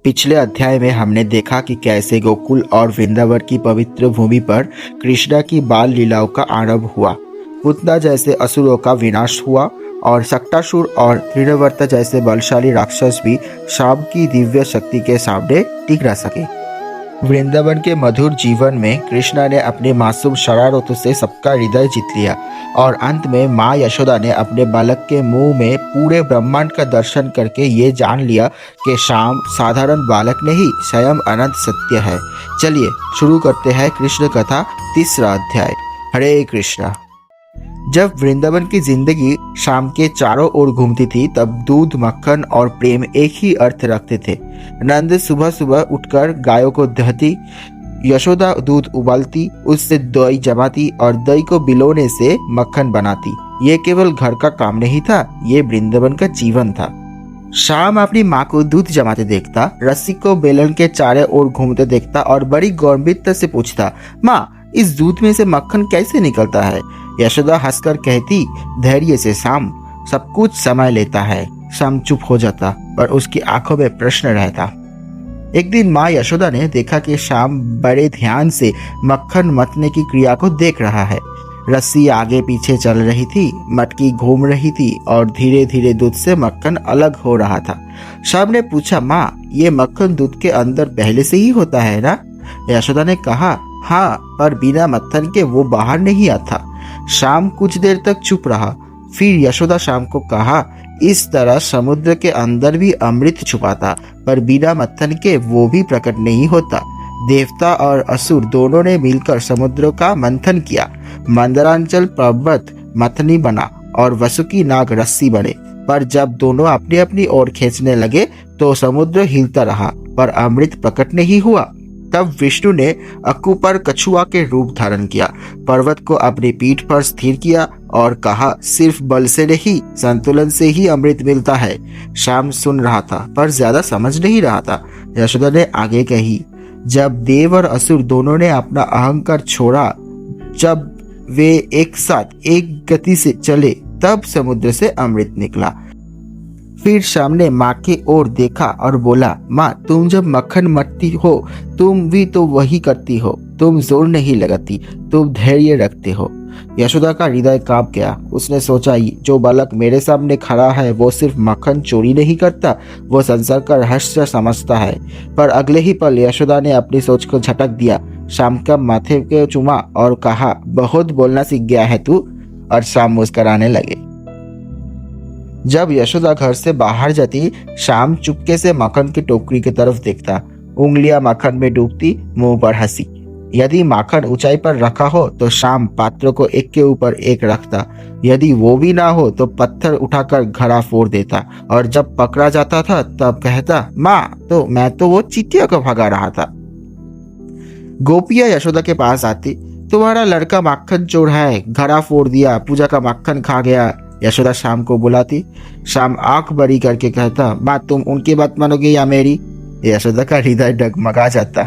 पिछले अध्याय में हमने देखा कि कैसे गोकुल और वृंदावन की पवित्र भूमि पर कृष्णा की बाल लीलाओं का आरंभ हुआ। पूतना जैसे असुरों का विनाश हुआ और सक्टासुर और तृणवर्त जैसे बलशाली राक्षस भी शाम की दिव्य शक्ति के सामने टिक न सके। वृंदावन के मधुर जीवन में कृष्णा ने अपने मासूम शरारतों से सबका हृदय जीत लिया और अंत में माँ यशोदा ने अपने बालक के मुंह में पूरे ब्रह्मांड का दर्शन करके ये जान लिया कि श्याम साधारण बालक नहीं स्वयं अनंत सत्य है। चलिए शुरू करते हैं कृष्ण कथा 3रा अध्याय। हरे कृष्णा। जब वृंदावन की जिंदगी शाम के चारों ओर घूमती थी तब दूध, मक्खन और प्रेम एक ही अर्थ रखते थे। नंद सुबह सुबह उठकर गायों को दहती, यशोदा दूध उबालती, उससे दही जमाती और दही को बिलोने से मक्खन बनाती। ये केवल घर का काम नहीं था, ये वृंदावन का जीवन था। शाम अपनी माँ को दूध जमाते देखता, रस्सी को बेलन के चारों ओर घूमते देखता और बड़ी गंभीरता से पूछता, माँ इस दूध में से मक्खन कैसे निकलता है? यशोदा हंसकर कहती, धैर्य से शाम, सब कुछ समय लेता है। शाम चुप हो जाता पर उसकी आंखों में प्रश्न रहता। एक दिन माँ यशोदा ने देखा कि शाम बड़े ध्यान से मक्खन मतने की क्रिया को देख रहा है। रस्सी आगे पीछे चल रही थी, मटकी घूम रही थी और धीरे धीरे दूध से मक्खन अलग हो रहा था। शाम ने पूछा, माँ ये मक्खन दूध के अंदर पहले से ही होता है ना? यशोदा ने कहा, हाँ, पर बिना मत्थन के वो बाहर नहीं आता। शाम कुछ देर तक चुप रहा। फिर यशोदा शाम को कहा, इस तरह समुद्र के अंदर भी अमृत छुपा था, पर बिना मत्थन के वो भी प्रकट नहीं होता। देवता और असुर दोनों ने मिलकर समुद्र का मंथन किया। मंदरांचल पर्वत मथनी बना और वसुकी नाग रस्सी बने, पर जब दोनों अपनी अपनी ओर खींचने लगे तो समुद्र हिलता रहा पर अमृत प्रकट नहीं हुआ। तब विष्णु ने अक्कू पर कछुआ के रूप धारण किया, पर्वत को अपनी पीठ पर स्थिर किया और कहा, सिर्फ बल से नहीं संतुलन से ही अमृत मिलता है। शाम सुन रहा था पर ज्यादा समझ नहीं रहा था। यशोदा ने आगे कही, जब देव और असुर दोनों ने अपना अहंकार छोड़ा, जब वे एक साथ एक गति से चले, तब समुद्र से अमृत निकला। फिर शाम ने माँ की ओर देखा और बोला, माँ तुम जब मक्खन मटती हो तुम भी तो वही करती हो। तुम जोर नहीं लगाती, तुम धैर्य रखते हो। यशोदा का हृदय कांप गया। उसने सोचा, जो बालक मेरे सामने खड़ा है वो सिर्फ मक्खन चोरी नहीं करता, वो संसार का रहस्य समझता है। पर अगले ही पल यशोदा ने अपनी सोच को झटक दिया। शाम का माथे के चुमा और कहा, बहुत बोलना सीख गया है तू। और शाम मुस्कुराने लगे। जब यशोदा घर से बाहर जाती, शाम चुपके से मक्खन की टोकरी की तरफ देखता। उंगलियां मक्खन में डूबती, मुंह पर हंसी। यदि माखन ऊंचाई पर रखा हो तो शाम पात्र को एक के ऊपर एक रखता। यदि वो भी ना हो तो पत्थर उठाकर घड़ा फोड़ देता और जब पकड़ा जाता था तब कहता, माँ तो मैं तो वो चींटियों को भगा रहा था। गोपियां यशोदा के पास आती, तुम्हारा लड़का माखन चोर है, घड़ा फोड़ दिया, पूजा का माखन खा गया। यशोदा शाम को बुलाती। शाम आंख बड़ी करके कहता, माँ तुम उनकी बात मानोगे या मेरी? यशोदा का हृदय डगमगा जाता।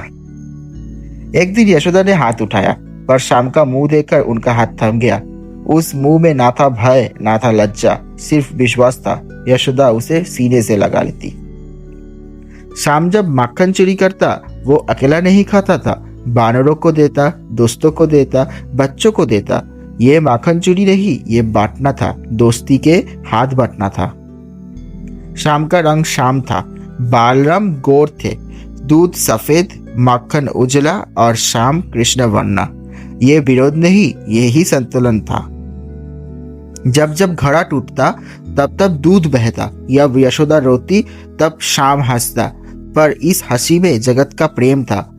एक दिन यशोदा ने हाथ उठाया पर शाम का मुंह देखकर उनका हाथ थम गया। उस मुंह में ना था भय ना था लज्जा, सिर्फ विश्वास था। यशोदा उसे सीने से लगा लेती। शाम जब माखन चोरी करता वो अकेला नहीं खाता था, बानरों को देता, दोस्तों को देता, बच्चों को देता। ये माखन चोरी नहीं, ये बांटना था, दोस्ती के हाथ बांटना था। शाम का रंग शाम था, बालराम गोर थे, दूध सफेद, माखन उजला और शाम कृष्ण वर्णा। ये विरोध नहीं, ये ही संतुलन था। जब जब घड़ा टूटता तब तब दूध बहता, या यशोदा रोती तब शाम हंसता, पर इस हंसी में जगत का प्रेम था।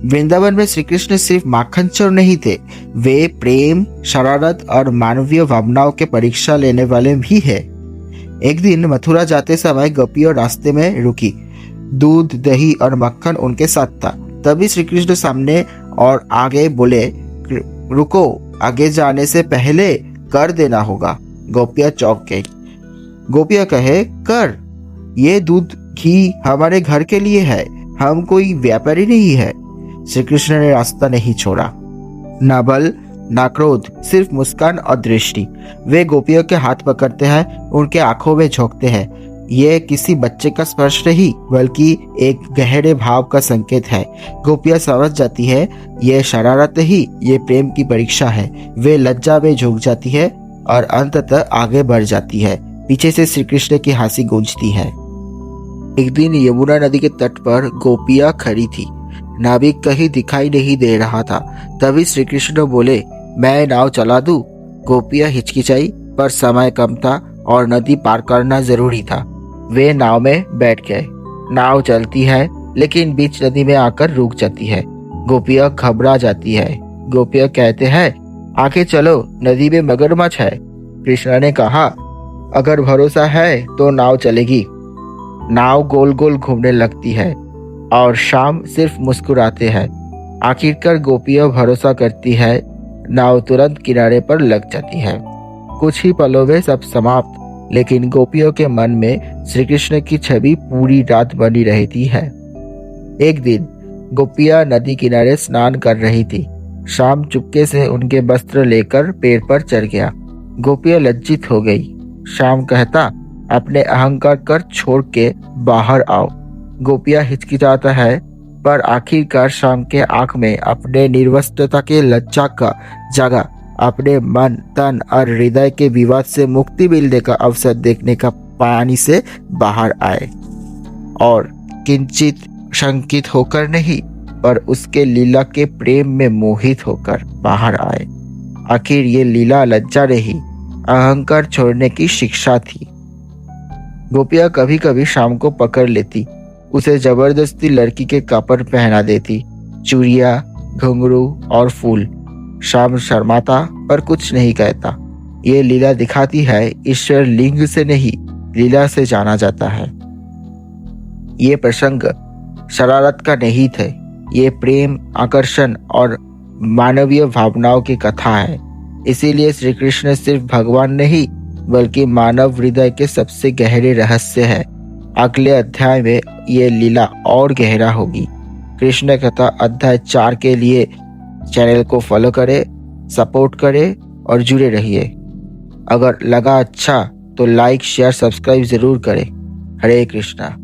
वृंदावन में श्री कृष्ण सिर्फ माखन चोर नहीं थे, वे प्रेम, शरारत और मानवीय भावनाओं के परीक्षा लेने वाले भी है। एक दिन मथुरा जाते समय गोपियों रास्ते में रुकी। दूध, दही और मक्खन उनके साथ था। तभी श्री कृष्ण सामने और आगे बोले, रुको, आगे जाने से पहले कर देना होगा। गोपियां चौंक गई। गोपियां कहे, कर? ये दूध घी हमारे घर के लिए है, हम कोई व्यापारी नहीं है। श्री कृष्ण ने रास्ता नहीं छोड़ा। ना बल ना क्रोध, सिर्फ मुस्कान और दृष्टि। वे गोपियों के हाथ पकड़ते हैं, उनके आंखों में झोंकते हैं। ये किसी बच्चे का स्पर्श नहीं बल्कि एक गहरे भाव का संकेत है। गोपियां समझ जाती है ये शरारत नहीं, ये प्रेम की परीक्षा है। वे लज्जा में झुक जाती है और अंततः आगे बढ़ जाती है। पीछे से श्री कृष्ण की हंसी गूंजती है। एक दिन यमुना नदी के तट पर गोपियां खड़ी थी। नाविक कहीं दिखाई नहीं दे रहा था। तभी श्री कृष्ण बोले, मैं नाव चला दूं? गोपियां हिचकिचाई, पर समय कम था और नदी पार करना जरूरी था। वे नाव में बैठ गए। नाव चलती है लेकिन बीच नदी में आकर रुक जाती है। गोपियां घबरा जाती है। गोपियां कहते हैं, आगे चलो, नदी में मगरमच्छ है। कृष्ण ने कहा, अगर भरोसा है तो नाव चलेगी। नाव गोल गोल घूमने लगती है और शाम सिर्फ मुस्कुराते हैं। आखिरकार गोपियां भरोसा करती है। नाव तुरंत किनारे पर लग जाती है। कुछ ही पलों में सब समाप्त, लेकिन गोपियों के मन में श्री कृष्ण की छवि पूरी रात बनी रहती है। एक दिन गोपियां नदी किनारे स्नान कर रही थी। शाम चुपके से उनके वस्त्र लेकर पेड़ पर चढ़ गया। गोपियां लज्जित हो गई। शाम कहता, अपने अहंकार कर छोड़ के बाहर आओ। गोपियां हिचकिचाता है, पर आखिरकार शाम के आंख में अपने निर्वस्त्रता के लज्जा का जगह अपने मन, तन और हृदय के विवाद से मुक्ति मिलने का अवसर देखने का पानी से बाहर आए और किंचित शंकित होकर नहीं, पर उसके लीला के प्रेम में मोहित होकर बाहर आए। आखिर ये लीला लज्जा नहीं, अहंकार छोड़ने की शिक्षा थी। गोपियां कभी कभी शाम को पकड़ लेती, उसे जबरदस्ती लड़की के कपड़ पहना देती, चूड़ियां, घुंघरू और फूल। शाम शर्माता पर कुछ नहीं कहता। ये लीला दिखाती है ईश्वर लिंग से नहीं, लीला से जाना जाता है। ये प्रसंग शरारत का नहीं थे, ये प्रेम, आकर्षण और मानवीय भावनाओं की कथा है। इसीलिए श्री कृष्ण सिर्फ भगवान नहीं बल्कि मानव हृदय के सबसे गहरे रहस्य है। अगले अध्याय में ये लीला और गहरा होगी। कृष्ण कथा अध्याय 4 के लिए चैनल को फॉलो करें, सपोर्ट करें और जुड़े रहिए। अगर लगा अच्छा तो लाइक, शेयर, सब्सक्राइब जरूर करें। हरे कृष्णा।